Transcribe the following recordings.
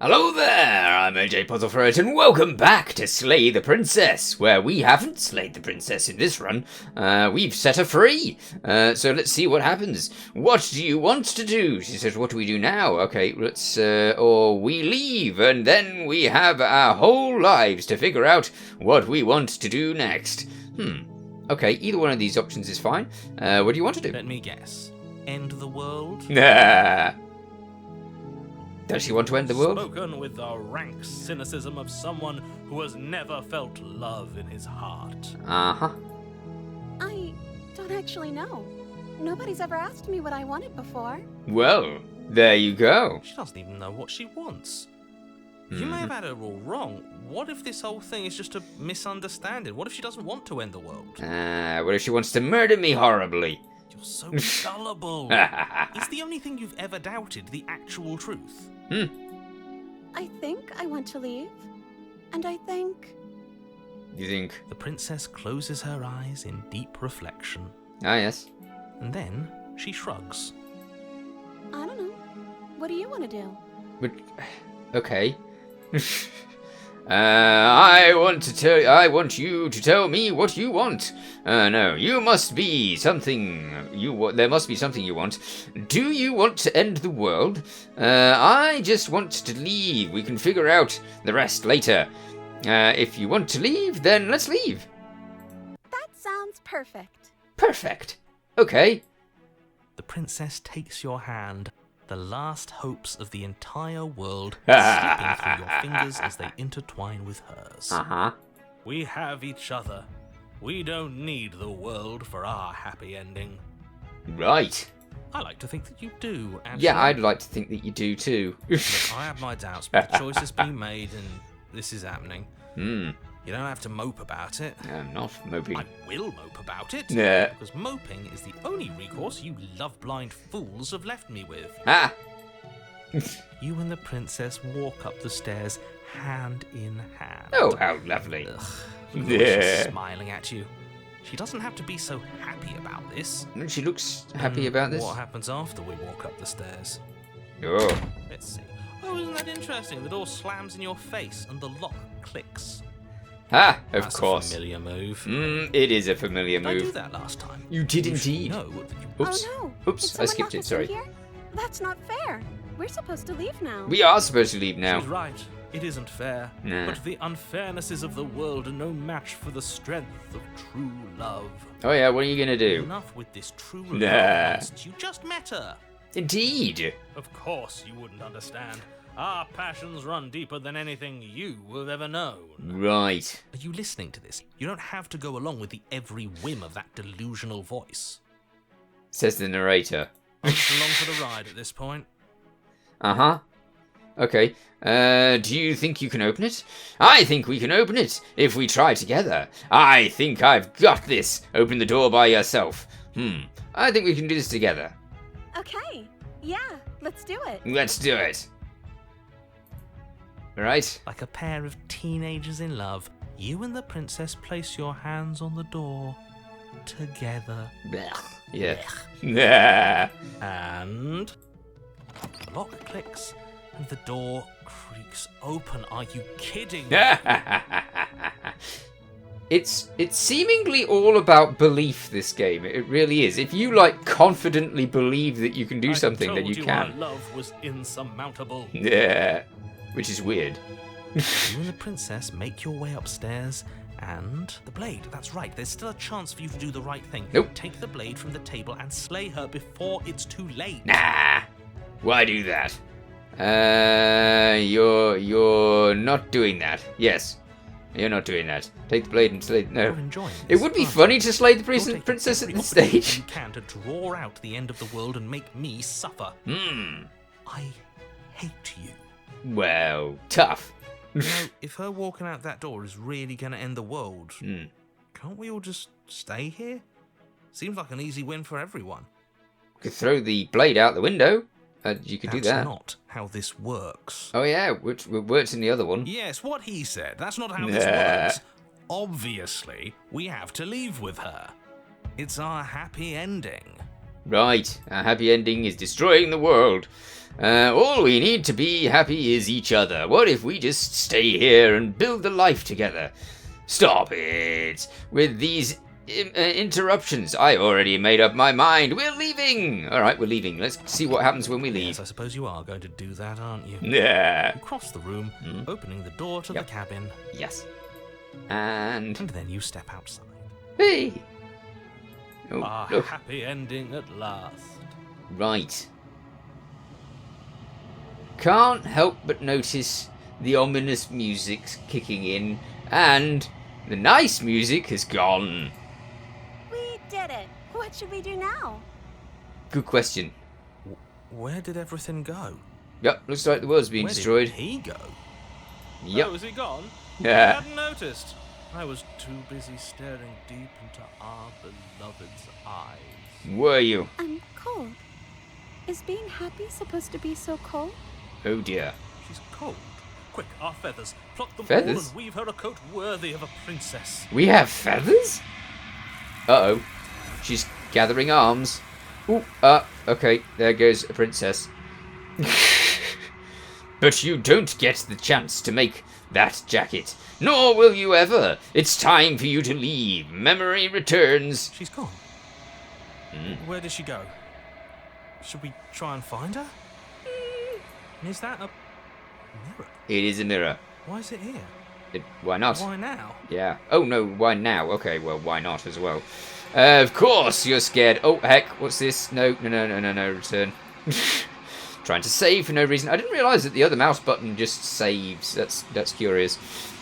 Hello there, I'm AJ PuzzleFerret, and welcome back to Slay the Princess, where we haven't slayed the princess in this run. We've set her free. So let's see what happens. What do you want to do? She says, what do we do now? Okay, let's, or we leave, and then we have our whole lives to figure out what we want to do next. Okay, either one of these options is fine. What do you want to do? Let me guess. End the world? Nah. Does she want to end the world? Spoken with the rank cynicism of someone who has never felt love in his heart. Uh-huh. I don't actually know. Nobody's ever asked me what I wanted before. Well, there you go. She doesn't even know what she wants. You may have had her all wrong. What if this whole thing is just a misunderstanding? What if she doesn't want to end the world? What if she wants to murder me horribly? You're so gullible. Is the only thing you've ever doubted the actual truth? I think I want to leave. And I think... You think? The princess closes her eyes in deep reflection. Ah, yes. And then she shrugs. I don't know. What do you want to do? But, okay. I want you to tell me what you want. No, you must be something there must be something you want. Do you want to end the world? I just want to leave. We can figure out the rest later. If you want to leave, then let's leave. That sounds perfect. Perfect. Okay. The princess takes your hand. The last hopes of the entire world slipping through your fingers as they intertwine with hers. Uh-huh. We have each other. We don't need the world for our happy ending. Right. I like to think that you do, actually. Yeah, I'd like to think that you do too. Look, I have my doubts, but the choice has been made and this is happening. You don't have to mope about it. I'm not moping. I will mope about it. Yeah. Because moping is the only recourse you love-blind fools have left me with. Ah! You and the princess walk up the stairs hand in hand. Oh, how lovely. Ugh, Yeah. she's smiling at you. She doesn't have to be so happy about this. She looks happy about this. What happens after we walk up the stairs? Oh. Let's see. Oh, isn't that interesting? The door slams in your face and the lock clicks. Ah, of That's course. a familiar move. It is a familiar Did I move. do that last time? You did You should indeed. know that you... Oops. Oh no! Oops, Did I someone skipped lock it, us sorry. in here? That's not fair. We're supposed to leave now. We are supposed to leave now. She's right. It isn't fair. Nah. But the unfairnesses of the world are no match for the strength of true love. Oh yeah, what are you gonna do? Enough with this true Nah. love nonsense. You just met her. Indeed. Of course you wouldn't understand. Our passions run deeper than anything you have ever known. Right. Are you listening to this? You don't have to go along with the every whim of that delusional voice. Says the narrator. I'm just along for the ride at this point. Uh-huh. Okay. Do you think you can open it? I think we can open it if we try together. I think I've got this. Open the door by yourself. I think we can do this together. Okay. Yeah, let's do it. Let's do it. Alright? Like a pair of teenagers in love, you and the princess place your hands on the door together. Yeah. Nah. And the lock clicks and the door creaks open. Are you kidding? It's seemingly all about belief, this game. It really is. If you, confidently believe that you can do something, then you can. Our love was insurmountable. Yeah. Which is weird. You and the princess make your way upstairs, and the blade. That's right. There's still a chance for you to do the right thing. Nope. Take the blade from the table and slay her before it's too late. Nah. Why do that? You're not doing that. Yes. You're not doing that. Take the blade and slay. No. You're enjoying It this, would be aren't funny you? to slay the You're taking princess at every this opportunity stage. You can to draw out the end of the world and make me suffer. I hate you. Well, tough. You know, if her walking out that door is really going to end the world, can't we all just stay here? Seems like an easy win for everyone. Could throw the blade out the window. You could do that. That's not how this works. Oh yeah, which works in the other one. Yes, what he said. That's not how this works. Obviously, we have to leave with her. It's our happy ending. Right, a happy ending is destroying the world. All we need to be happy is each other. What if we just stay here and build a life together? Stop it with these interruptions. I already made up my mind. We're leaving. All right, we're leaving. Let's see what happens when we leave. Yes, I suppose you are going to do that, aren't you? Yeah. You cross the room, opening the door to the cabin. Yes. And then you step outside. hey. Oh, A look. happy ending at last. Right. Can't help but notice the ominous music's kicking in, and the nice music has gone. We did it. What should we do now? Good question. Where did everything go? Yep, looks like the world's being Where destroyed. did he go? Yep. Oh, is he gone? Yeah. I hadn't noticed. I was too busy staring deep into our beloved's eyes. Were you? I'm cold. Is being happy supposed to be so cold? Oh dear. She's cold. Quick, our feathers. Pluck them Feathers? all and weave her a coat worthy of a princess. We have feathers? Uh-oh. She's gathering arms. Ooh, okay, there goes a princess. But you don't get the chance to make that jacket. Nor will you ever. It's time for you to leave. Memory returns. She's gone. Where did she go? Should we try and find her? Is that a mirror? It is a mirror. Why is it here? Why not? Why now? Yeah. Oh, no, why now? Okay, well, why not as well? Of course you're scared. Oh, heck, what's this? No, return. Trying to save for no reason. I didn't realise that the other mouse button just saves. That's curious.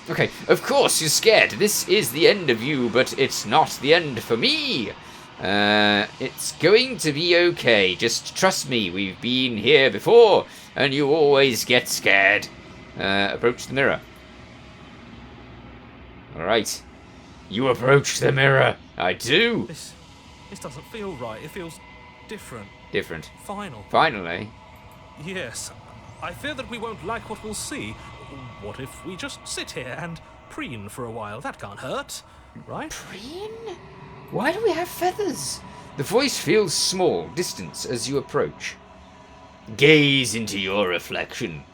Okay, of course you're scared. This is the end of you, but it's not the end for me. It's going to be okay. Just trust me. We've been here before, and you always get scared. Approach the mirror. Alright. You approach the mirror. I do. This doesn't feel right. It feels different. Different. Final. Finally. Yes. I fear that we won't like what we'll see. What if we just sit here and preen for a while? That can't hurt, right? Preen? Why do we have feathers? The voice feels small, distant as you approach. Gaze into your reflection.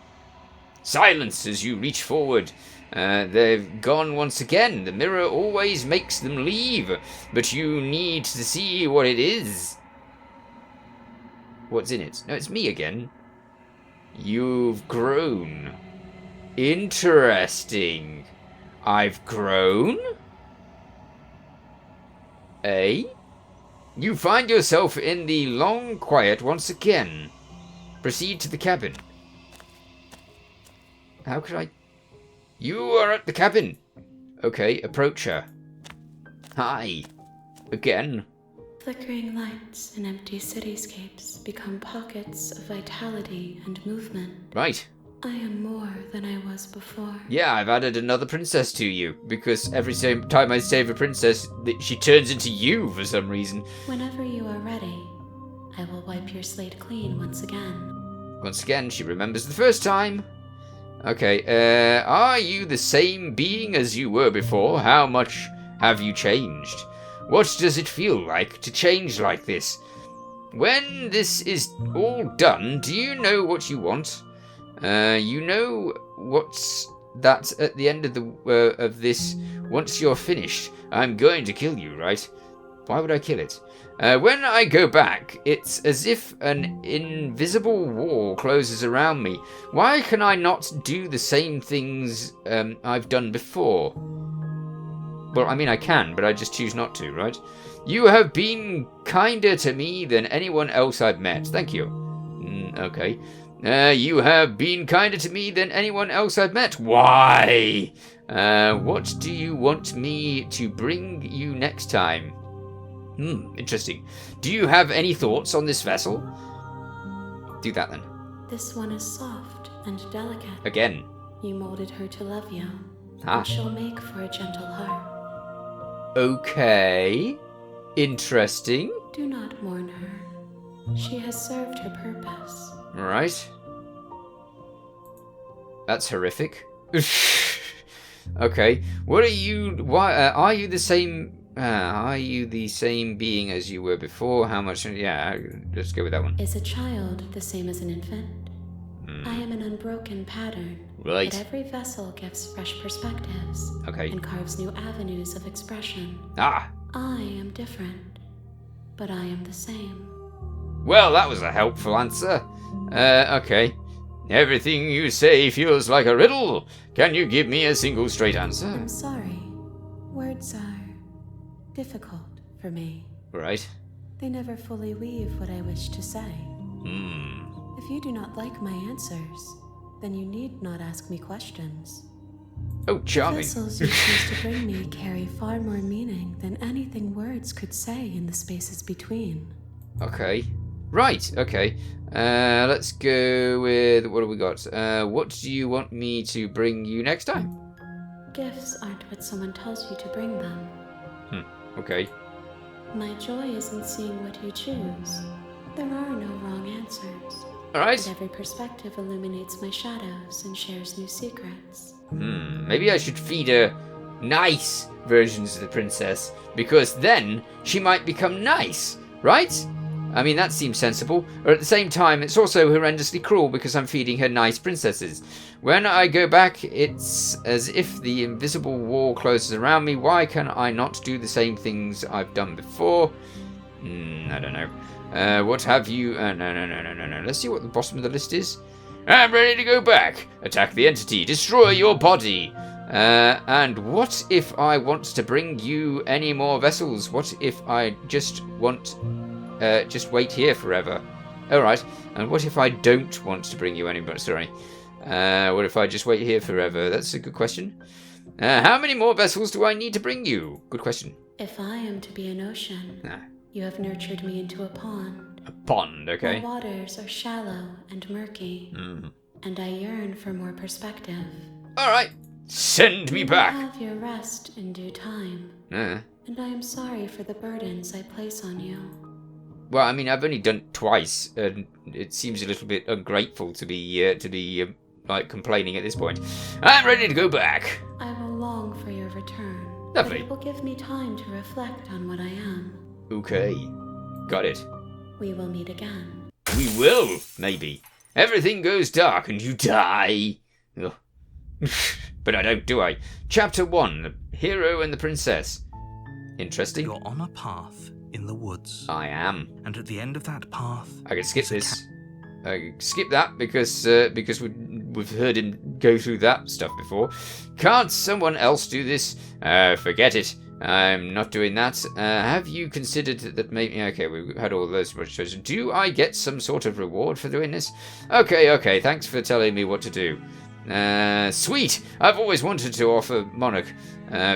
Silence as you reach forward. They've gone once again. The mirror always makes them leave, but you need to see what it is. What's in it? No, it's me again. You've grown. Interesting. I've grown? Eh? You find yourself in the long quiet once again. Proceed to the cabin. How could I... You are at the cabin. Okay, approach her. Hi. Again. Flickering lights in empty cityscapes become pockets of vitality and movement. Right. I am more than I was before. Yeah, I've added another princess to you, because every time I save a princess, she turns into you for some reason. Whenever you are ready, I will wipe your slate clean once again. Once again, she remembers the first time. Okay, are you the same being as you were before? How much have you changed? What does it feel like to change like this? When this is all done, do you know what you want? You know what's that at the end of this. Once you're finished, I'm going to kill you, right? Why would I kill it? When I go back, it's as if an invisible wall closes around me. Why can I not do the same things I've done before? Well, I mean, I can, but I just choose not to, right? You have been kinder to me than anyone else I've met. Thank you. Okay. You have been kinder to me than anyone else I've met. Why? What do you want me to bring you next time? Interesting. Do you have any thoughts on this vessel? Do that then. This one is soft and delicate. Again. You molded her to love you. Ah. And she'll make for a gentle heart. Okay. Interesting. Do not mourn her. She has served her purpose. Right. That's horrific. Okay. What are you... Why are you the same Are you the same being as you were before? How much? Yeah, let's go with that one. Is a child the same as an infant? I am an unbroken pattern. Right. But every vessel gives fresh perspectives. Okay. And carves new avenues of expression. Ah. I am different, but I am the same. Well, that was a helpful answer. Okay. Everything you say feels like a riddle. Can you give me a single straight answer? I'm sorry. Words are difficult for me. Right. They never fully weave what I wish to say. If you do not like my answers, then you need not ask me questions. Oh, charming. The vessels you choose to bring me carry far more meaning than anything words could say in the spaces between. Okay. Right, okay. Let's go with... What have we got? What do you want me to bring you next time? Gifts aren't what someone tells you to bring them. Okay. My joy is in seeing what you choose. There are no wrong answers. Alright. But every perspective illuminates my shadows and shares new secrets. Maybe I should feed her nice versions of the princess, because then she might become nice, right? I mean, that seems sensible. Or at the same time, it's also horrendously cruel because I'm feeding her nice princesses. When I go back, it's as if the invisible wall closes around me. Why can I not do the same things I've done before? I don't know. What have you... No. Let's see what the bottom of the list is. I'm ready to go back. Attack the entity. Destroy your body. And what if I want to bring you any more vessels? What if I just want... just wait here forever? Alright. And what if I don't want to bring you any more... Sorry. What if I just wait here forever? That's a good question. How many more vessels do I need to bring you? Good question. If I am to be an ocean, you have nurtured me into a pond. A pond, okay. My waters are shallow and murky, and I yearn for more perspective. Alright. Send me back. You will have your rest in due time, and I am sorry for the burdens I place on you. Well, I mean, I've only done it twice, and it seems a little bit ungrateful to be like complaining at this point. I'm ready to go back. I will long for your return. Lovely. But it will give me time to reflect on what I am. Okay, got it. We will meet again. We will, maybe. Everything goes dark and you die. Ugh. But I don't, do I? Chapter 1, The Hero and the Princess. Interesting. You're on a path in the woods. I am. And at the end of that path... I can skip this. I can skip that because we've heard him go through that stuff before. Can't someone else do this? Forget it. I'm not doing that. Have you considered that maybe... Okay, we had all those questions. Do I get some sort of reward for doing this? Okay, thanks for telling me what to do. Sweet! I've always wanted to offer Monarch.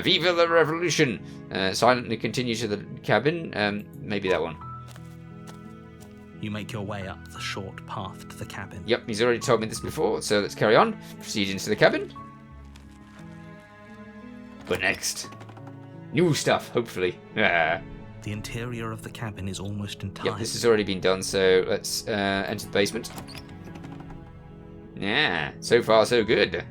Viva la Revolution! Silently continue to the cabin. Maybe that one. You make your way up the short path to the cabin. Yep, he's already told me this before, so let's carry on. Proceed into the cabin. But next... new stuff, hopefully. The interior of the cabin is almost entirely... Yep, this has already been done, so let's enter the basement. Yeah, so far so good.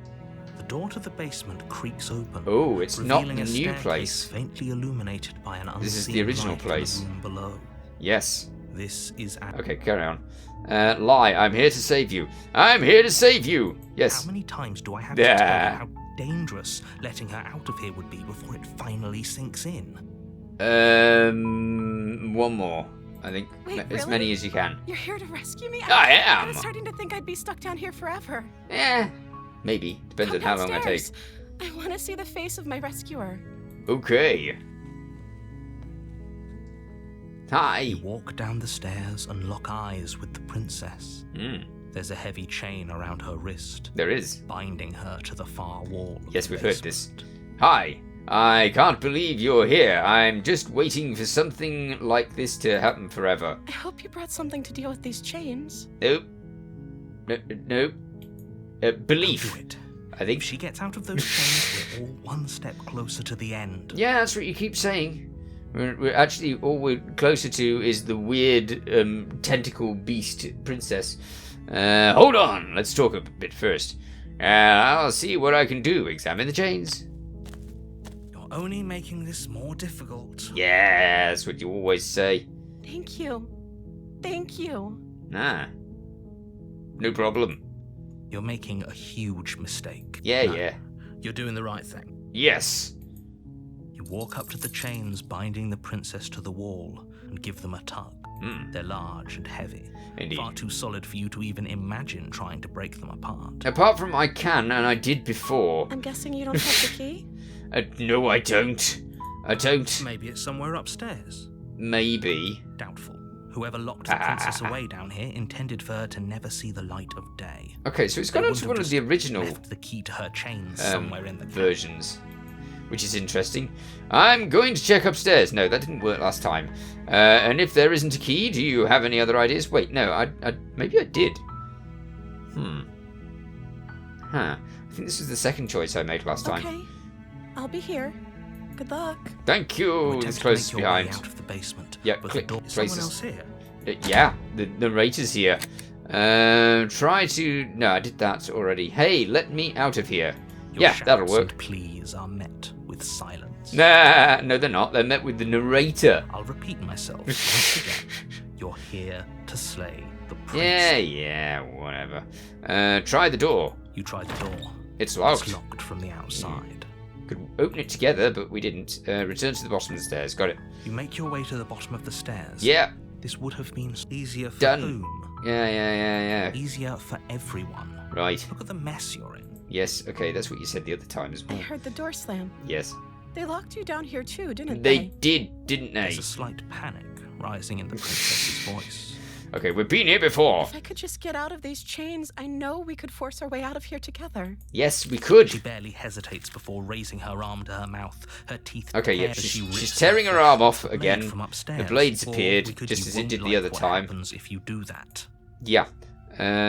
The door to the basement creaks open. Oh, it's not the revealing a new staircase place. faintly illuminated by an unseen This is the original light in place. the room below. Yes. This is... Okay, carry on. Lie, I'm here to save you. I'm here to save you! Yes. How many times do I have to tell you how dangerous letting her out of here would be before it finally sinks in? One more. I think Wait, as really? many as you can. You're here to rescue me? I am! I was starting to think I'd be stuck down here forever. Maybe. Depends on Come how long I take. downstairs. I want to see the face of my rescuer. Okay. Hi. You walk down the stairs and lock eyes with the princess. There's a heavy chain around her wrist. There is. Binding her to the far wall. Yes, we've heard this. Hi. I can't believe you're here. I'm just waiting for something like this to happen forever. I hope you brought something to deal with these chains. Nope. No. Belief. Do it. I think. If she gets out of those chains, we're all one step closer to the end. Yeah, that's what you keep saying. We're actually, all we're closer to is the weird tentacle beast princess. Hold on, let's talk a bit first. I'll see what I can do. Examine the chains. Your only making this more difficult. Yeah, that's what you always say. Thank you. Thank you. Nah. No problem. You're making a huge mistake. Yeah, No, yeah. You're doing the right thing. Yes. You walk up to the chains binding the princess to the wall and give them a tug. They're large and heavy. Indeed. Far too solid for you to even imagine trying to break them apart. Apart from I can, and I did before. I'm guessing you don't have the key? No, I don't. I don't. Maybe it's somewhere upstairs. Maybe. Doubtful. Whoever locked the princess away down here intended for her to never see the light of day. Okay, so it's gone on to one of the original left the key to her chains somewhere in the versions, which is interesting. I'm going to check upstairs. No, that didn't work last time. And if there isn't a key, do you have any other ideas? Wait, no, maybe I did. Huh. I think this was the second choice I made last time. Okay. I'll be here. Good luck. Thank you. It's close behind. Out of the basement. Yeah, but click the door, places. someone else here. Yeah, the narrator's here. Try to... No, I did that already. Hey, let me out of here. Your Yeah, that'll shouts work. And pleas are met with silence. Nah, no, they're not. They're met with the narrator. I'll repeat myself once again. You're here to slay the Yeah, prince. yeah, whatever. Try the door. You tried the door. It's locked. It's locked from the outside. Could open it together, but we didn't. Return to the bottom of the stairs. Got it. You make your way to the bottom of the stairs. Yeah. This would have been easier for Done. whom? Yeah. Easier for everyone. Right. Look at the mess you're in. Yes, okay, that's what you said the other time as I well. heard the door slam. Yes. They locked you down here too, didn't They they? did, didn't they? There's a slight panic rising in the princess's voice. Okay, we've been here before. If I could just get out of these chains, I know we could force our way out of here together. Yes, we She could. barely hesitates before raising her arm to her mouth, her teeth Okay, yeah, bared as she she's rips tearing her flesh. arm off Made again. from upstairs, The blades or appeared, we could just you as it won't did the like other what time. happens if you do that. Yeah.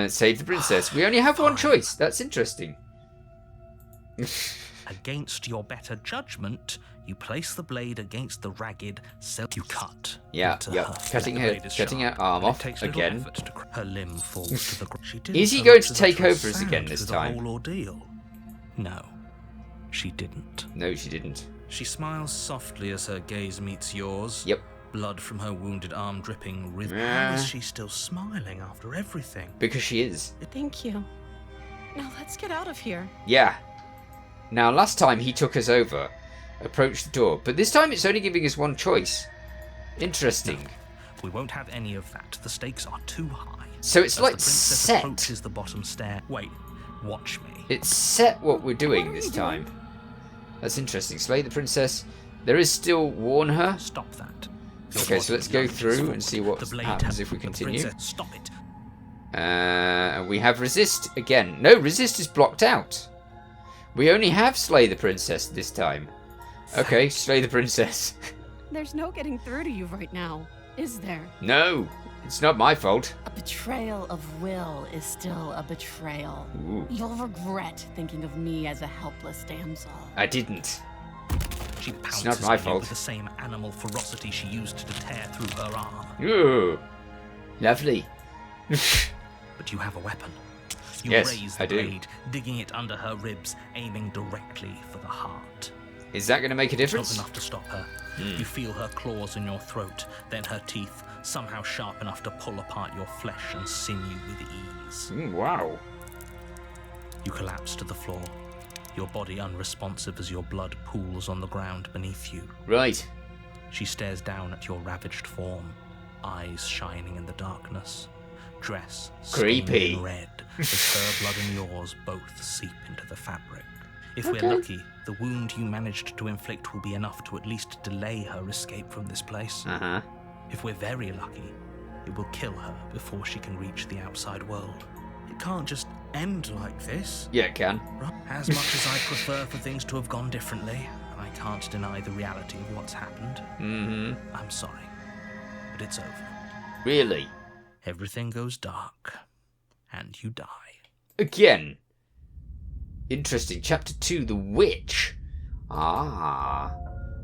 Save the princess. We only have one Fine. choice. That's interesting. Against your better judgment, you place the blade against the ragged self you cut. Yeah, into yeah. her foot. Cutting The her blade is arm sharp, off and it takes little again. effort to her limb falls to the ground. She didn't Is he so going much to as take utter a over us again sound this through time? The whole ordeal. No, she didn't. No, she didn't. She smiles softly as her gaze meets yours. Yep. Blood from her wounded arm dripping. Yeah. How is she still smiling after everything? Because she is. Thank you. Now let's get out of here. Yeah. Now, last time he took us over, approached the door, but this time it's only giving us one choice. Interesting. We won't have any of that. The stakes are too high. So it's As like the princess set. approaches the bottom stair. Wait, watch me. It's set what we're doing What are this we doing? time. That's interesting. Slay the princess. There is still warn her. Stop that. Okay, so let's go through and see what The blade happens has- if we the continue. princess- Stop it. And we have resist again. No, resist is blocked out. We only have slay the princess this time. Okay, slay the princess. There's no getting through to you right now, is there? No, it's not my fault. A betrayal of will is still a betrayal. Ooh, You'll regret thinking of me as a helpless damsel. I didn't. She pounces not my on you fault. with the same animal ferocity she used to tear through her arm. Ooh, lovely. But you have a weapon. You Yes, raise the I do. blade, digging it under her ribs, aiming directly for the heart. Is that going to make a It's not difference? enough to stop her. You feel her claws in your throat, then her teeth, somehow sharp enough to pull apart your flesh and sinew with ease. Wow. You collapse to the floor, your body unresponsive as your blood pools on the ground beneath you. Right. She stares down at your ravaged form, eyes shining in the darkness, dress stained Creepy. in red as her blood and yours both seep into the fabric. If Okay. we're lucky, the wound you managed to inflict will be enough to at least delay her escape from this place. Uh-huh. If we're very lucky, it will kill her before she can reach the outside world. It can't just end like this. Yeah, it can. Right? As much as I prefer for things to have gone differently, I can't deny the reality of what's happened. Mm-hmm. I'm sorry, but it's over. Really? Everything goes dark, and you die. Again. Interesting. Chapter 2, The Witch. Ah.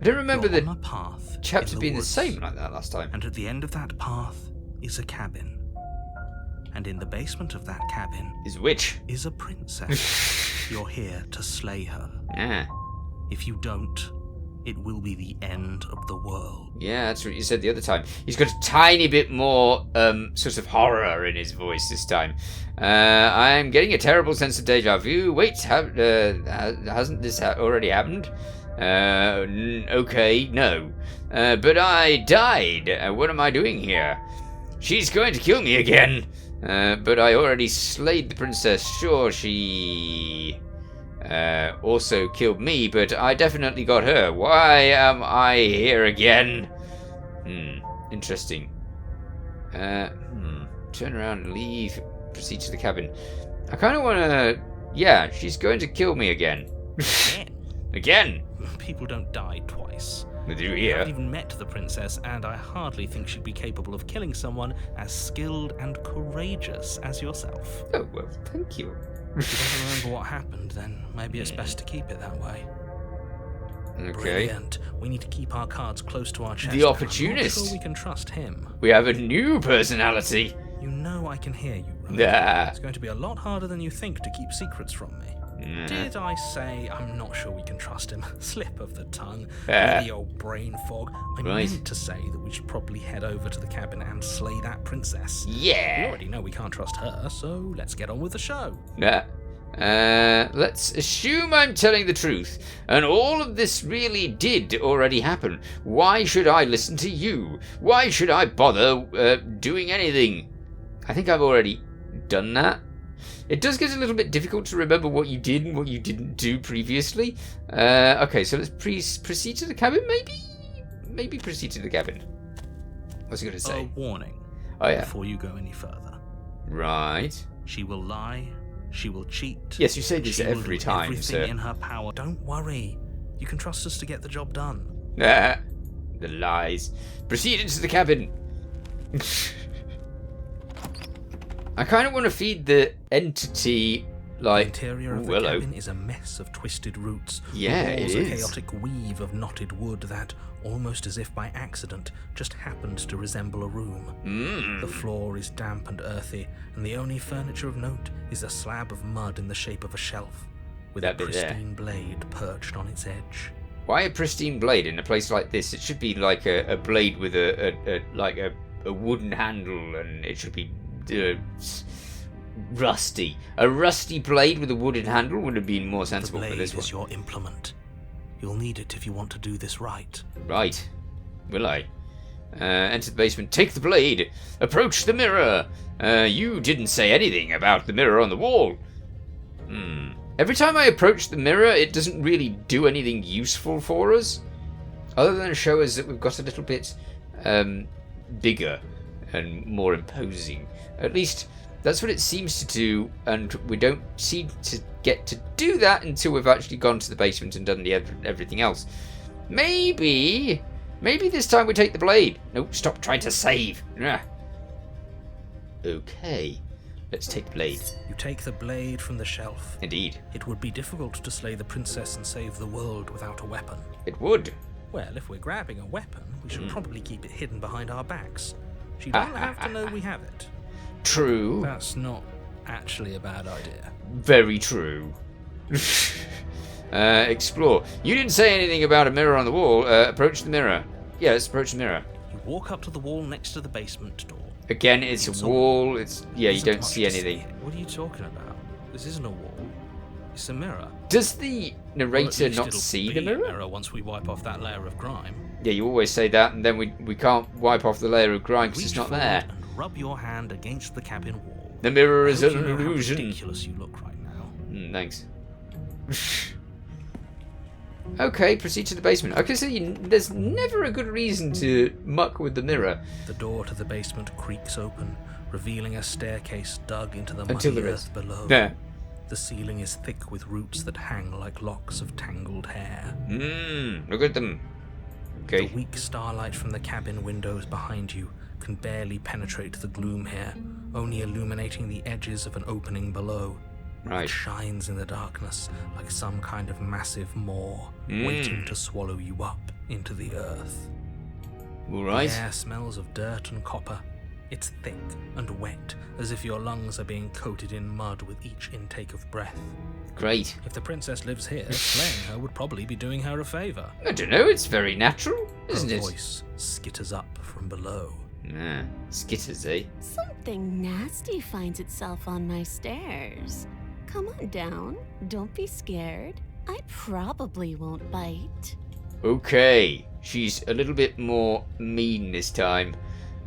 I don't remember You're the on a path chapter in being woods, the same like that last time. and at the end of that path is a cabin. And in the basement of that cabin Is a witch. is a princess. You're here to slay her. Yeah. If you don't, it will be the end of the world. Yeah, that's what you said the other time. He's got a tiny bit more sort of horror in his voice this time. I'm getting a terrible sense of deja vu. Wait, hasn't this already happened? Okay, no. But I died. What am I doing here? She's going to kill me again. But I already slayed the princess. Sure, she also killed me, but I definitely got her. Why am I here again? Interesting. Turn around and leave. Proceed to the cabin. I kind of want to... Yeah, she's going to kill me again. Again? People don't die twice. They do I here. haven't even met the princess, and I hardly think she'd be capable of killing someone as skilled and courageous as yourself. Oh, well, thank you. If you don't remember what happened, then maybe it's best to keep it that way. Okay. Brilliant. We need to keep our cards close to our chest. The opportunist. I'm not sure we can trust him. We have a new personality. You know I can hear you, right? Yeah. It's going to be a lot harder than you think to keep secrets from me. Did I say I'm not sure we can trust him? Slip of the tongue. The old brain fog. I meant to say that we should probably head over to the cabin and slay that princess. Yeah. We already know we can't trust her, so let's get on with the show. Yeah. Let's assume I'm telling the truth, and all of this really did already happen. Why should I listen to you? Why should I bother doing anything? I think I've already done that. It does get a little bit difficult to remember what you did and what you didn't do previously. Okay, so let's proceed to the cabin, maybe? Maybe proceed to the cabin. What's he going to say? A warning. Oh, yeah. Before you go any further. Right. She will lie. She will cheat. Yes, you say this every time, everything sir. in her power. Don't worry. You can trust us to get the job done. The lies. Proceed into the cabin. I kind of want to feed the entity, like, the interior of the Willow. cabin is a mess of twisted roots. Yeah, the walls it a is. chaotic weave of knotted wood that, almost as if by accident, just happens to resemble a room. The floor is damp and earthy, and the only furniture of note is a slab of mud in the shape of a shelf, with That a bit there. pristine blade perched on its edge. Why a pristine blade in a place like this? It should be like a blade with a wooden handle, and it should be rusty. A rusty blade with a wooden handle would have been more The sensible for blade this is one. your implement. You'll need it if you want to do this right. Right. Will I? Enter the basement. Take the blade. Approach the mirror. You didn't say anything about the mirror on the wall. Every time I approach the mirror, it doesn't really do anything useful for us, other than show us that we've got a little bit bigger and more imposing. At least that's what it seems to do, and we don't seem to get to do that until we've actually gone to the basement and done everything else. Maybe this time we take the blade. Nope, stop trying to save. Okay, let's take the blade. You take the blade from the shelf. Indeed. It would be difficult to slay the princess and save the world without a weapon. It would. Well, if we're grabbing a weapon, we should probably keep it hidden behind our backs. She doesn't have to know we have it. True. That's not actually a bad idea. Very true. Explore. You didn't say anything about a mirror on the wall. Approach the mirror. Yeah, let's approach the mirror. You walk up to the wall next to the basement door. Again, it's a wall. It's you Isn't don't much see to anything. What are you talking about? This isn't a wall. It's a mirror. Does the Or at narrator least not it'll see be the a mirror? once we wipe off that layer of grime. Yeah, you always say that, and then we can't wipe off the layer of grime because Reach it's not forward there. and rub your hand against the cabin wall. The mirror is I an hope you know how illusion. ridiculous you look right now. Thanks. Okay, proceed to the basement. Okay, so there's never a good reason to muck with the mirror. The door to the basement creaks open, revealing a staircase dug into the Until muddy there is. earth below. Yeah. The ceiling is thick with roots that hang like locks of tangled hair. Look at them. Okay. The weak starlight from the cabin windows behind you can barely penetrate the gloom here, only illuminating the edges of an opening below. Right. It shines in the darkness like some kind of massive maw, waiting to swallow you up into the earth. All right. The air smells of dirt and copper, It's thick and wet, as if your lungs are being coated in mud with each intake of breath. Great. If the princess lives here, slaying her would probably be doing her a favor. I don't know, it's very natural, isn't Her it? voice skitters up from below. Ah, skitters, eh? Something nasty finds itself on my stairs. Come on down. Don't be scared. I probably won't bite. Okay, she's a little bit more mean this time.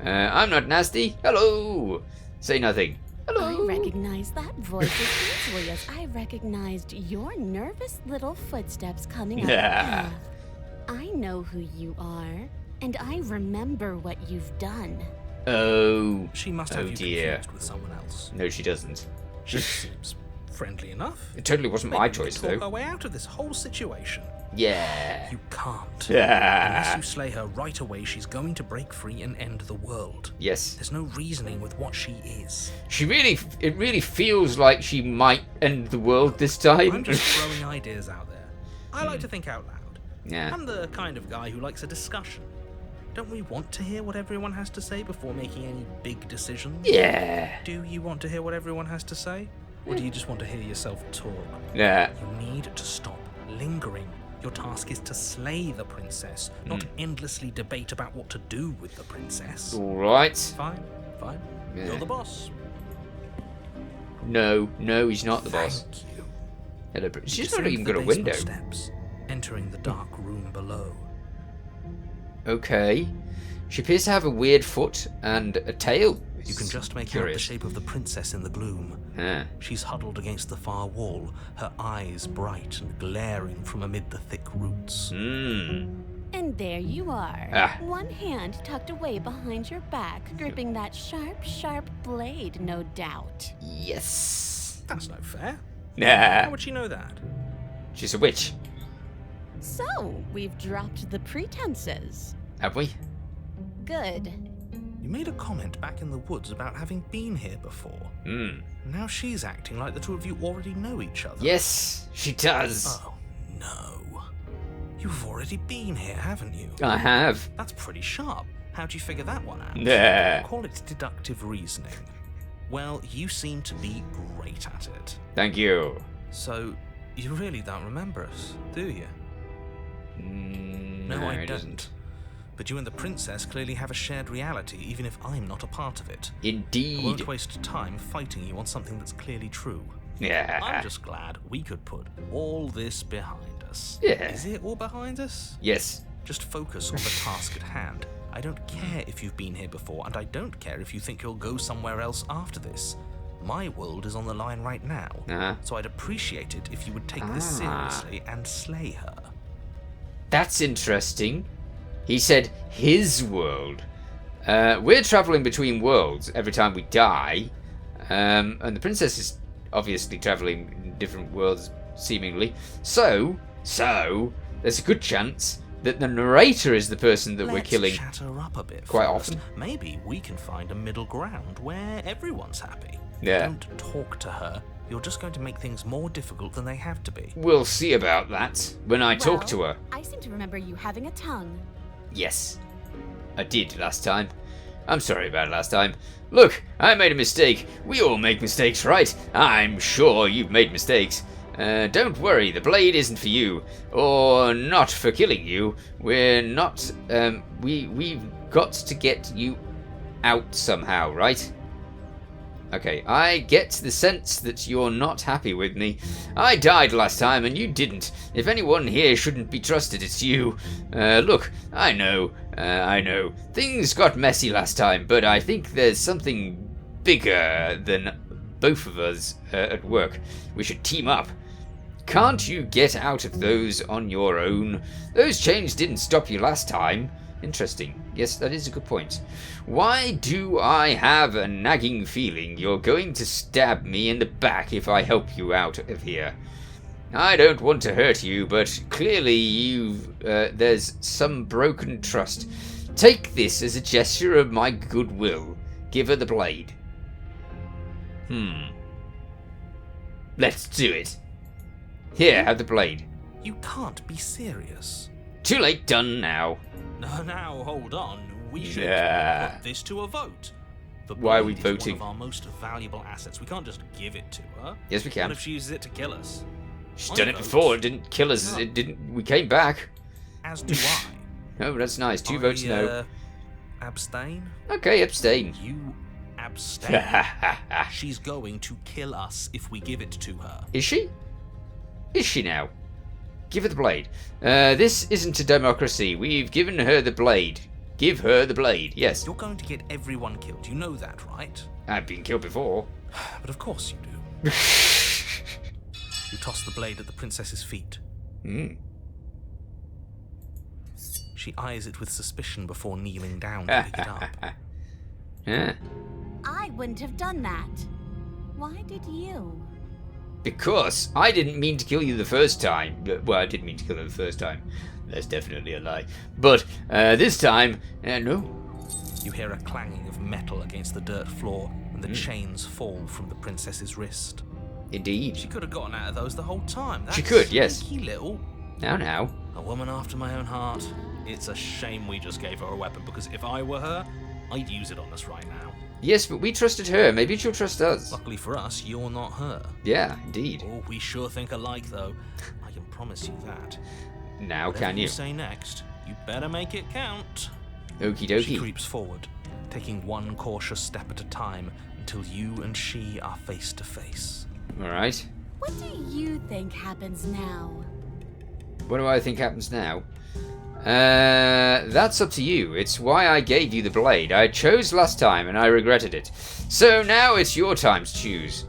I'm not nasty. Hello. Say nothing. Hello. I recognize that voice as easily as I recognized your nervous little footsteps coming up the path. I know who you are, and I remember what you've done. Oh. She must have you dear. confused with someone else. No, she doesn't. She seems friendly enough. It totally wasn't my Maybe we choice, can talk though. our way out of this whole situation. Yeah. You can't. Yeah. Unless you slay her right away, she's going to break free and end the world. Yes. There's no reasoning with what she is. It really feels like she might end the world this time. I'm just throwing ideas out there. I like to think out loud. Yeah. I'm the kind of guy who likes a discussion. Don't we want to hear what everyone has to say before making any big decisions? Yeah. Do you want to hear what everyone has to say? Or do you just want to hear yourself talk? Yeah. You need to stop lingering. Your task is to slay the princess, not endlessly debate about what to do with the princess. All right. Fine. Yeah. You're the boss. No, he's not the boss. Thank you. Hello, she's Descend not even the got a basement window. Steps, entering the dark room below. Okay. She appears to have a weird foot and a tail. You can just make out the Curious. shape of the princess in the gloom. Ah. She's huddled against the far wall, her eyes bright and glaring from amid the thick roots. And there you are. Ah. One hand tucked away behind your back, gripping that sharp, sharp blade, no doubt. Yes. That's no fair. Nah. How would she know that? She's a witch, So, we've dropped the pretenses. have we? Good. You made a comment back in the woods about having been here before. Now she's acting like the two of you already know each other. Yes, she does. Oh, no. You've already been here, haven't you? I have. That's pretty sharp. How'd you figure that one out? Nah. Call it deductive reasoning. Well, you seem to be great at it. Thank you. So, you really don't remember us, do you? No, I it don't. doesn't. But you and the princess clearly have a shared reality, even if I'm not a part of it. I Indeed. won't waste time fighting you on something that's clearly true. Yeah. I'm just glad we could put all this behind us. Yeah. Is it all behind us? Yes. Just focus on the task at hand. I don't care if you've been here before, and I don't care if you think you'll go somewhere else after this. My world is on the line right now, so I'd appreciate it if you would take this seriously and slay her. That's interesting. He said his world. We're traveling between worlds every time we die, and the princess is obviously traveling in different worlds, seemingly. So there's a good chance that the narrator is the person that we're killing. Let's chat her up a bit quite first. often. Maybe we can find a middle ground where everyone's happy. Yeah. Don't talk to her. You're just going to make things more difficult than they have to be. We'll see about that when I talk to her. I seem to remember you having a tongue. Yes, I did last time. I'm sorry about last time. Look, I made a mistake. We all make mistakes, right? I'm sure you've made mistakes. Don't worry, the blade isn't for you, or not for killing you. We're not. We've got to get you out somehow, right? Okay, I get the sense that you're not happy with me. I died last time and you didn't. If anyone here shouldn't be trusted, it's you. Look, I know. Things got messy last time, but I think there's something bigger than both of us at work. We should team up. Can't you get out of those on your own? Those chains didn't stop you last time. Interesting. Yes, that is a good point. Why do I have a nagging feeling you're going to stab me in the back if I help you out of here? I don't want to hurt you, but clearly there's some broken trust. Take this as a gesture of my goodwill. Give her the blade. Let's do it. Here, have the blade. You can't be serious. Too late, done now. Now, hold on. We should Yeah. put this to a vote. The Why are we blade is voting? one of our most valuable assets. We can't just give it to her. Yes, we can. What if she uses it to kill us? She's I done it vote. before. It didn't kill us. No. It didn't. We came back. As do I. Oh, that's nice. 2 votes no. Abstain? Okay, abstain. You abstain. She's going to kill us if we give it to her. Is she? Is she now? Give her the blade. This isn't a democracy. We've given her the blade. Give her the blade. Yes. You're going to get everyone killed. You know that, right? I've been killed before. But of course you do. You toss the blade at the princess's feet. Hmm. She eyes it with suspicion before kneeling down to pick it up. Yeah. I wouldn't have done that. Why did you? Because I didn't mean to kill you the first time. Well, I didn't mean to kill her the first time. That's definitely a lie. But this time, no. You hear a clanging of metal against the dirt floor, and the chains fall from the princess's wrist. Indeed. She could have gotten out of those the whole time. That's She could, yes. sneaky little. Now. A woman after my own heart. It's a shame we just gave her a weapon, because if I were her, I'd use it on us right now. Yes, but we trusted her. Maybe she'll trust us. Luckily for us, you're not her. Yeah, indeed. Oh, we sure think alike, though. I can promise you that. Now Whatever can you? say next, you better make it count. Okie She dokie. creeps forward, taking one cautious step at a time until you and she are face to face. Alright. What do you think happens now? What do I think happens now? That's up to you. It's why I gave you the blade. I chose last time and I regretted it. So now it's your time to choose.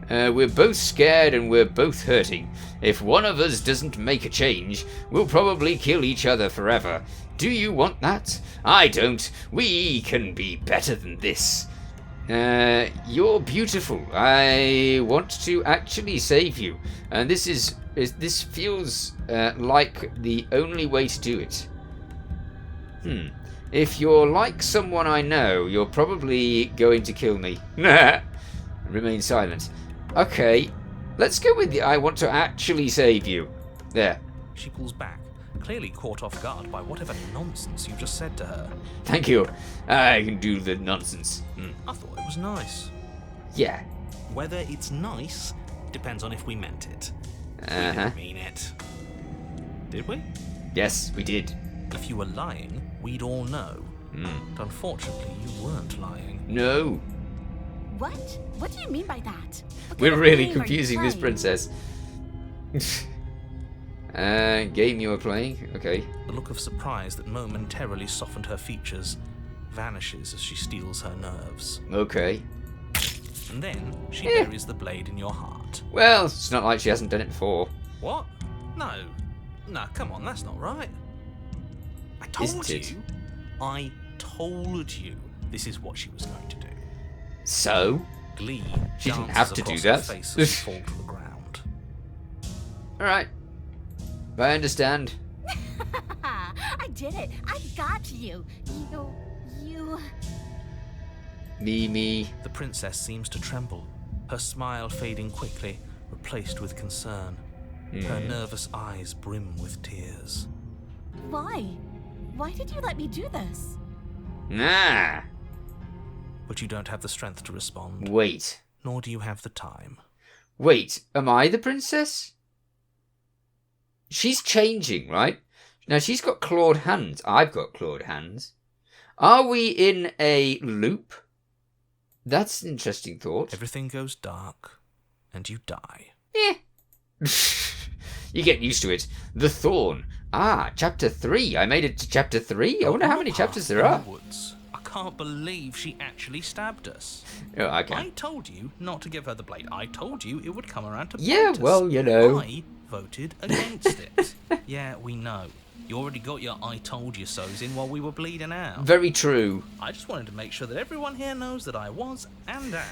We're both scared and we're both hurting. If one of us doesn't make a change, we'll probably kill each other forever. Do you want that? I don't. We can be better than this. You're beautiful. I want to actually save you. And this feels like the only way to do it. If you're like someone I know, you're probably going to kill me. Remain silent. Okay, let's go with the I want to actually save you. There. She pulls back, clearly caught off guard by whatever nonsense you just said to her. Thank you. I can do the nonsense. I thought it was nice. Yeah. Whether it's nice depends on if we meant it. We Uh-huh. didn't mean it. Did we? Yes, we did. If you were lying, we'd all know. But unfortunately, you weren't lying. No. What? What do you mean by that? What We're kind of really game are you confusing this playing? princess. Game you were playing? Okay. The look of surprise that momentarily softened her features vanishes as she steals her nerves. Okay. And then she buries the blade in your heart. Well, it's not like she hasn't done it before. What? No. No, come on, that's not right. I told Isn't it? you. I told you this is what she was going to do. So? Glee She didn't dances have to do across her that. face as you fall to the ground. Alright. I understand. I did it. I got you. You. Me. The princess seems to tremble, her smile fading quickly, replaced with concern. Her nervous eyes brim with tears. Why? Why did you let me do this? Nah. But you don't have the strength to respond, Wait. nor do you have the time. Wait, am I the princess? She's changing, right? Now she's got clawed hands. I've got clawed hands. Are we in a loop? That's an interesting thought. Everything goes dark, and you die. You get used to it. The Thorn. Chapter 3. I made it to chapter 3. I wonder how many chapters there are. Onwards. I can't believe she actually stabbed us. Oh, I can. I told you not to give her the blade. I told you it would come around to Yeah, bite us. well, you know. I voted against it. Yeah, we know. You already got your I told you so's in while we were bleeding out. Very true. I just wanted to make sure that everyone here knows that I was and am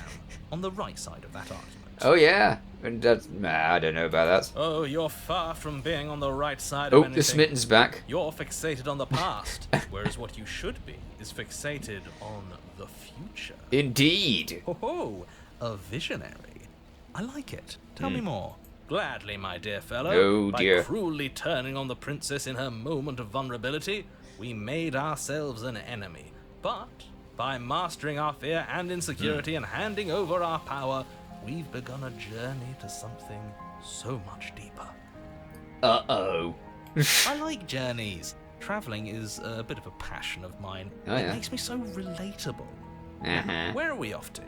on the right side of that argument. Oh, yeah. And that's... I don't know about that. Oh, you're far from being on the right side Oh, of anything. the Smitten's back. You're fixated on the past, whereas what you should be is fixated on the future. Indeed. Oh, a visionary. I like it. Tell me more. Gladly, my dear fellow. Oh, dear. By cruelly turning on the princess in her moment of vulnerability, we made ourselves an enemy. But By mastering our fear and insecurity and handing over our power, we've begun a journey to something so much deeper. Uh-oh. I like journeys. Traveling is a bit of a passion of mine. It makes me so relatable. Where are we off to?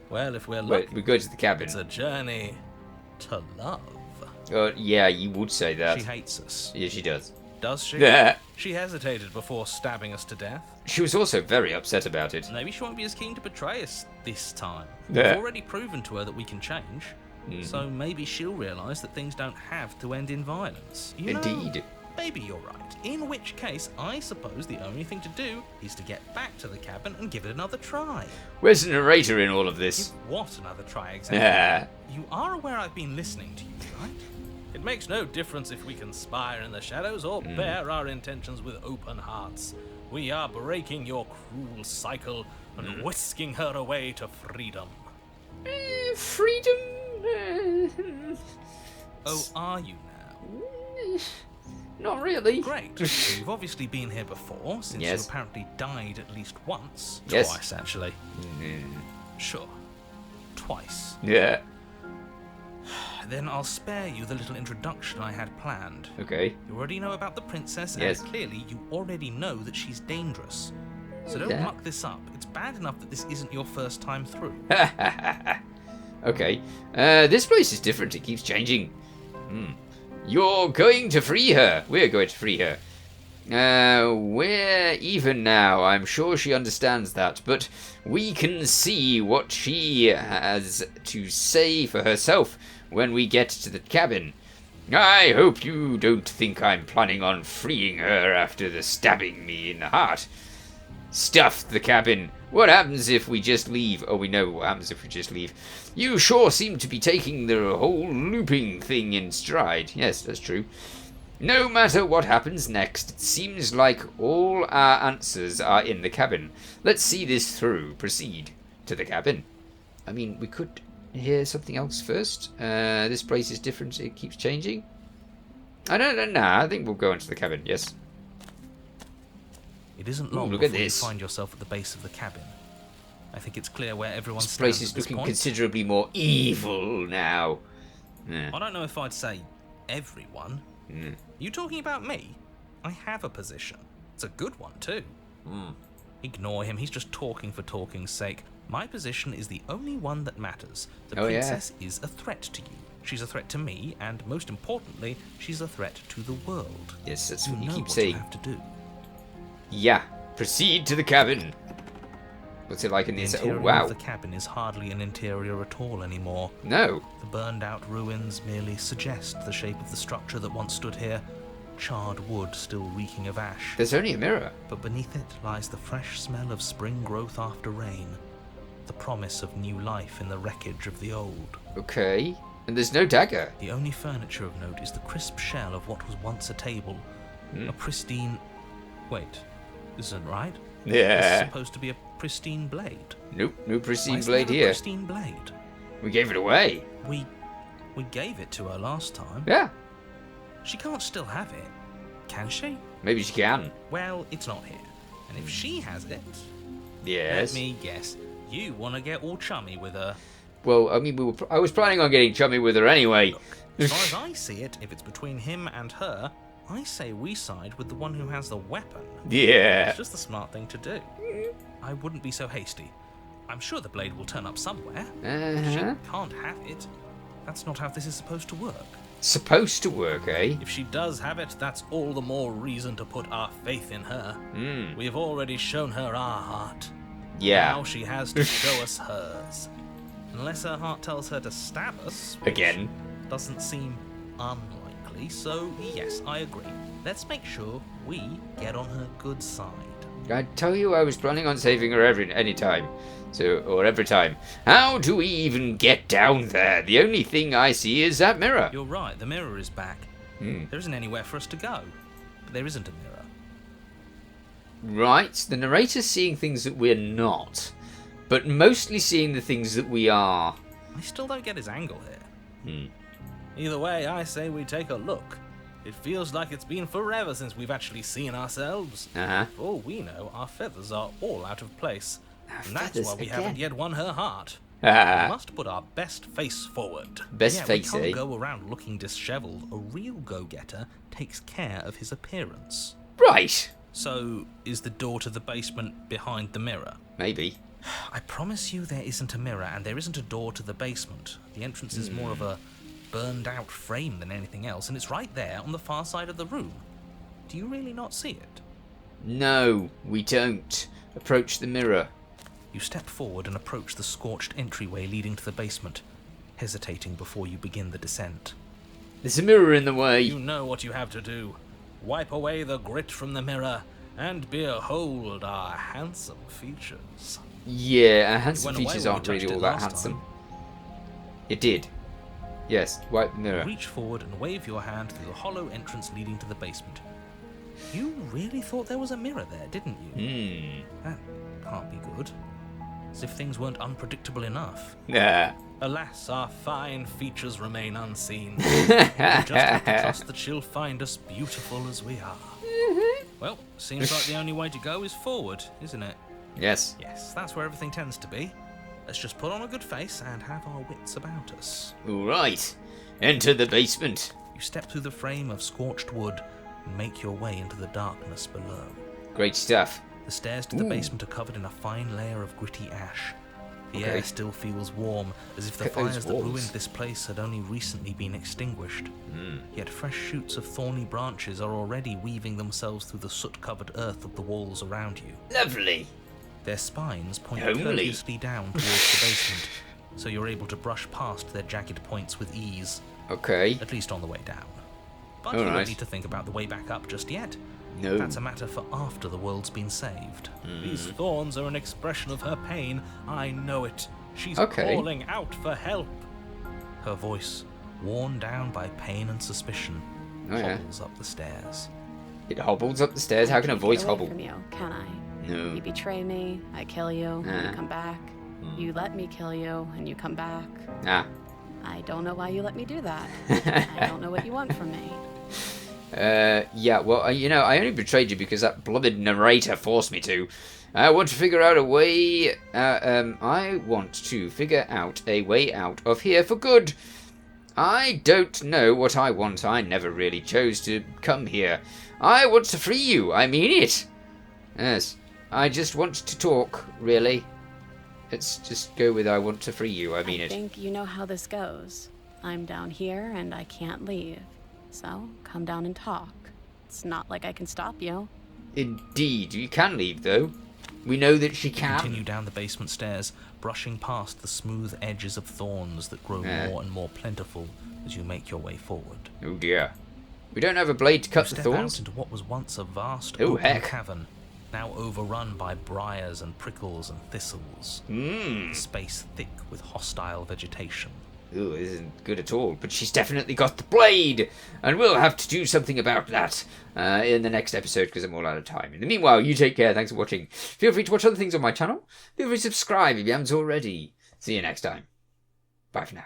Well, if we're lucky, we go to the cabin. It's a journey to love. Yeah, you would say that. She hates us. Yeah, she does. Does she? She hesitated before stabbing us to death. She was also very upset about it. Maybe she won't be as keen to betray us this time. Yeah. We've already proven to her that we can change. So maybe she'll realise that things don't have to end in violence. You Indeed. know, maybe you're right. In which case, I suppose the only thing to do is to get back to the cabin and give it another try. Where's the narrator in all of this? Give what another try exactly? You are aware I've been listening to you, right? It makes no difference if we conspire in the shadows or bear our intentions with open hearts. We are breaking your cruel cycle and whisking her away to freedom. Freedom? Oh, are you now? Not really. Great. You've obviously been here before, since you apparently died at least once. Yes. Twice, actually. Sure. Twice. Yeah. Then I'll spare you the little introduction I had planned. Okay. You already know about the princess, Yes. and clearly you already know that she's dangerous. So don't muck this up. It's bad enough that this isn't your first time through. Okay. This place is different. It keeps changing. You're going to free her. We're going to free her. We're even now. I'm sure she understands that. But we can see what she has to say for herself when we get to the cabin. I hope you don't think I'm planning on freeing her after the stabbing me in the heart. Stuff the cabin. What happens if we just leave? Oh, we know what happens if we just leave. You sure seem to be taking the whole looping thing in stride. Yes, that's true. No matter what happens next, it seems like all our answers are in the cabin. Let's see this through. Proceed to the cabin. I mean, we could hear something else first. This place is different. It keeps changing. I don't know. I think we'll go into the cabin. Yes. It isn't long before you find yourself at the base of the cabin. I think it's clear where everyone stands. This place is looking considerably more evil now. I don't know if I'd say everyone. You talking about me? I have a position. It's a good one, too. Ignore him. He's just talking for talking's sake. My position is the only one that matters. The princess is a threat to you. She's a threat to me, and most importantly, she's a threat to the world. Yes, that's what you know keep what saying. You have to do. Yeah. Proceed to the cabin. What's it like in The this? interior Oh, wow. of the cabin is hardly an interior at all anymore. No. The burned-out ruins merely suggest the shape of the structure that once stood here, charred wood still reeking of ash. There's only a mirror. But beneath it lies the fresh smell of spring growth after rain, the promise of new life in the wreckage of the old. Okay. And there's no dagger. The only furniture of note is the crisp shell of what was once a table. A pristine... Wait, this isn't right? Yeah. This is supposed to be a pristine blade. Nope, no pristine Why is blade there a here. pristine blade? We gave it away. We gave it to her last time. Yeah. She can't still have it, can she? Maybe she can. Well, it's not here. And if she has it, Yes. let me guess, you want to get all chummy with her. Well, I mean, I was planning on getting chummy with her anyway. Look, as far as I see it, if it's between him and her, I say we side with the one who has the weapon. Yeah. It's just the smart thing to do. I wouldn't be so hasty. I'm sure the blade will turn up somewhere. She can't have it. That's not how this is supposed to work. Supposed to work, eh? If she does have it, that's all the more reason to put our faith in her. We've already shown her our heart. Yeah. Now she has to show us hers. Unless her heart tells her to stab us. Again. Doesn't seem unlikely, so yes, I agree. Let's make sure we get on her good side. I tell you, I was planning on saving her every time. How do we even get down there? The only thing I see is that mirror. You're right, the mirror is back. There isn't anywhere for us to go. But there isn't a mirror. Right, the narrator's seeing things that we're not, but mostly seeing the things that we are. I still don't get his angle here. Either way, I say we take a look. It feels like it's been forever since we've actually seen ourselves. Uh-huh. For all we know, our feathers are all out of place. And that's feathers why we again. haven't yet won her heart. Ah. We must put our best face forward. Best face, we can't eh? go around looking disheveled. A real go-getter takes care of his appearance. Right. So, is the door to the basement behind the mirror? Maybe. I promise you there isn't a mirror, and there isn't a door to the basement. The entrance is more of a burned-out frame than anything else, and it's right there on the far side of the room. Do you really not see it? No, we don't. Approach the mirror. You step forward and approach the scorched entryway leading to the basement, hesitating before you begin the descent. There's a mirror in the way. You know what you have to do. Wipe away the grit from the mirror, and behold our handsome features. Yeah, our handsome It went away features when we aren't really touched it all that last handsome. time. It did. Yes, wipe the mirror. Reach forward and wave your hand through the hollow entrance leading to the basement. You really thought there was a mirror there, didn't you? That can't be good. As if things weren't unpredictable enough. Yeah. Alas, our fine features remain unseen. We just have to trust that she'll find us beautiful as we are. Well, seems like the only way to go is forward, isn't it? Yes. Yes, that's where everything tends to be. Let's just put on a good face and have our wits about us. All right. Enter the basement. You step through the frame of scorched wood and make your way into the darkness below. Great stuff. The stairs to the basement are covered in a fine layer of gritty ash. The air still feels warm, as if the Look at those fires that walls. ruined this place had only recently been extinguished. Yet fresh shoots of thorny branches are already weaving themselves through the soot-covered earth of the walls around you. Lovely. Their spines point Homely. courteously down towards the basement, so you're able to brush past their jagged points with ease, Okay. at least on the way down. But All you right. don't need to think about the way back up just yet. No. That's a matter for after the world's been saved. These thorns are an expression of her pain. I know it. She's Okay. calling out for help. Her voice, worn down by pain and suspicion, Oh, yeah. hobbles up the stairs. It hobbles up the stairs. How can a I can't voice get away hobble? from you, can I? No. You betray me, I kill you, and you come back. You let me kill you, and you come back. Ah. I don't know why you let me do that. I don't know what you want from me. Yeah, well, I only betrayed you because that blooded narrator forced me to. I want to figure out a way, I want to figure out a way out of here for good. I don't know what I want. I never really chose to come here. I want to free you. I mean it. Yes. I just want to talk, really. Let's just go with I want to free you. I mean I it. think you know how this goes. I'm down here, and I can't leave. So, come down and talk. It's not like I can stop you. Indeed. You can leave, though. We know that she You can. continue down the basement stairs, brushing past the smooth edges of thorns that grow more and more plentiful as you make your way forward. Oh, dear. We don't have a blade to cut You the step out thorns? into what was once a vast Oh, open heck. cavern, now overrun by briars and prickles and thistles. Mmm. Space thick with hostile vegetation. Ooh, this isn't good at all. But she's definitely got the blade! And we'll have to do something about that in the next episode because I'm all out of time. In the meanwhile, you take care. Thanks for watching. Feel free to watch other things on my channel. Feel free to subscribe if you haven't already. See you next time. Bye for now.